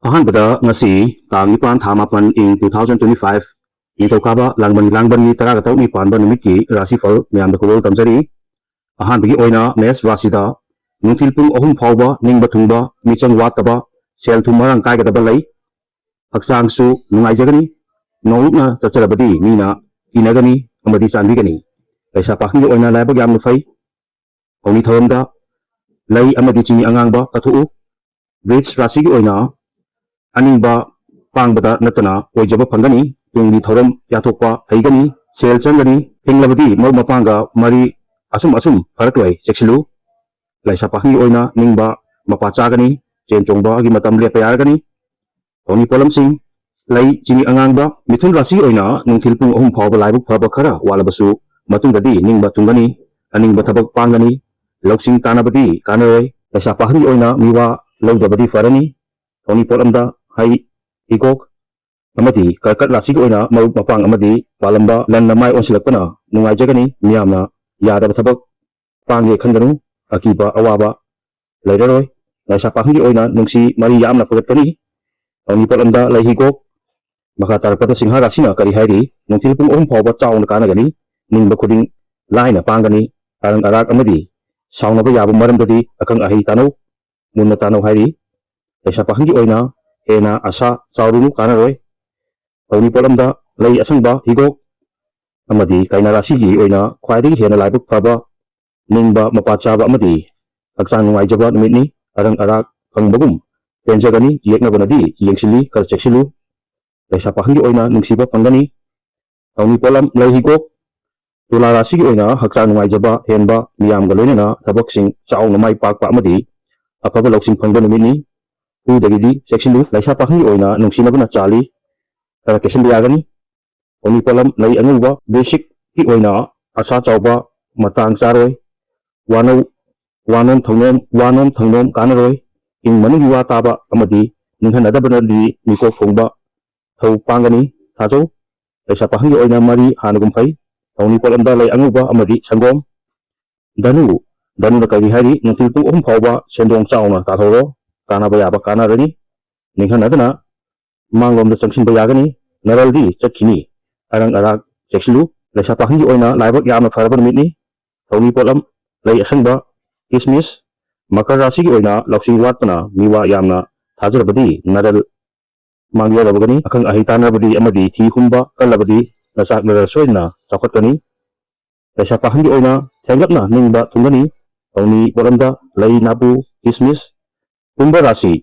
Ahanbada ngasi tang ipan thamapan ing 2025 nitokaba langban ni taragatau ni panba numiki rasifal miyamda kulol tamjari ahanbagi oina mes rasida nungtilpung ohum phawba ningba thungba michang wataba sel thumarang kaigadaba lay haksangsu nungaijagani nolukna tacharabadi mina inagani amadi chanbigani kaisa pakhi oina laibag yamna fai oni thawamda lay amadi chini angangba kathu rich rasigi oina Aningba pangbada natana oijaba phangani tungni thoram yathokpa haigani sel changani hinglabadi mau mapanga mari asum faraklai seksilu laisa pakhi oina ningba mapa chagani chen chongba gi matam lepa yargani oni polam sing lai chini angangba mithun rasi oina nungthilpung ohum phawba laibuk phaba khara walabasu matungdadi ningba tungani aningba thabak pangani loksing tanabadi kanaroi laisa pakhi oina miwa lodabadi farani oni polamda hai hikok amadi karkat rasigi oina mau mapang amadi palamba lan namai onsilakpana nungaijagani miyamna yadaba thabak pangge khanganu akiba awaba lairaroi laisa pakhi oina nungsi mari yamna pagatkani oni polamda lai hikok maka tarpata singha rasina kari hairi nungtilpung ohum phawba chauna kanagani ningba khuding laina pangani arang arak amadi saunaba yaba maramdadi akang ahi tano munna tano hairi laisa pakhi oina ena asa saurunu kanaroi oni polamda lay asangba higok amadi kaina rasigi oina khwaidagi hena laibuk phaba ningba mapachaba amadi hakchang nungaijaba numitni arang arak phangbagum penjagani yeknabanadi yengsili karcheksilu laisa pakhi oina nungsiba phangani oni polam lay higok tula rasigi oina hakchang nungaijaba henba miyamga loinana thabaksing chauna mai pakpa amadi afaba loksing phangba numitni udagidi seksilu laisa pakhi oina nungsinabana chali kara kesin yagani oni polam lay anuba basic ki oina asa chauba matang charoi wanom thangnom kanaroi ing manung yuwa taba amadi ninghanadabanadi miko khongba thau pangani thajau laisa pakhi oina mari hanagum phai oni polamda lay anuba amadi sangom danu na kari hari nungtilpung ohum phawba sendong chauna tathoro kanaba yaba kanarani ninghanadana manglomda changsinba yagani naraldi chakkini arang arak seksilu laisa pakhi oina laibak yamna faraba numitni thawni polam lay asangba kismis makar rasigi oina loksing watpana miwa yamna thajarabadi naral mangjarabagani akang ahi tanarabadi amadi thi humba kalabadi nachak naral soina chakhatkani laisa pakhi oina thenglapna ningba thungani thawni polamda lay nabu kismis Kumba rasi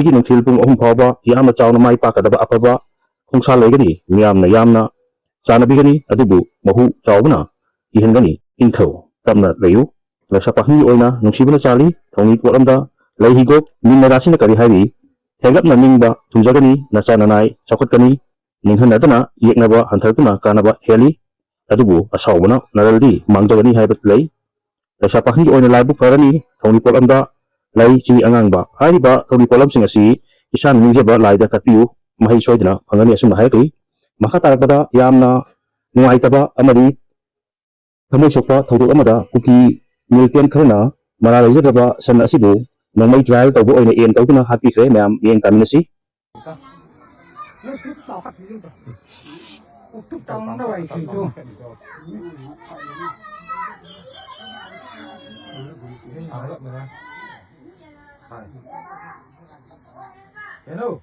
ki nungthilpung ohum phawba yamna chauna mai pakadaba afaba khongsa laigani yamna chanabigani adubu mahu chaubana ihengani intho tamna layu laisa pakhi oina nungsibana chali thongni polamda lay higok minna rasina kari hairi thenglapna ningba thungjagani nachananai chakhatkani ninghanadana yeknaba hantharpuna kanaba heli adubu asaubana naraldi mangjagani haibat lay laisa pakhi oina laibuk farani thongni polamda lay chini angangba hariba thawni polam sing asi isan ningjaba laida katpiu mahi soidna phangani asumna haikli makha tarakpada yamna nungaitaba amadi thamoi sokpa thawdok amada kuki miltian kharna mara laijadaba san asibu nangmai trial tawbo oina em tawduna hatpi khre mayam yeng taminasi Hello.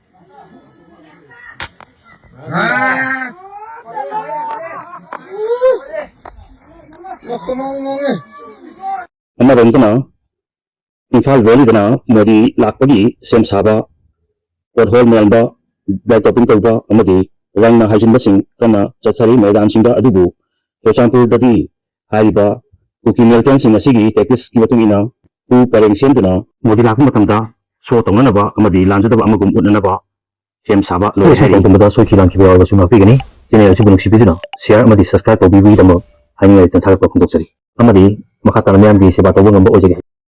Amarontana Imphal Valley dana modi lakpagi sem saba pothol melba backtopping tawba amadi rangna hajinba sing kana chathari maidan singda adubu Chochampur dadi hariba kuki melton sing asigi tactics ki batung ina u pareng senduna modi lakpa matamda so tonganaba amadi lanjadaba amagum unanaba sem saba lo sai tongtumada so kiran ki bawa suma pigani channel si bunuk sibiduna share amadi subscribe to bibi damo haingai tan tharap khondok sari amadi makhatana myam gi seba tawba ngamba ojege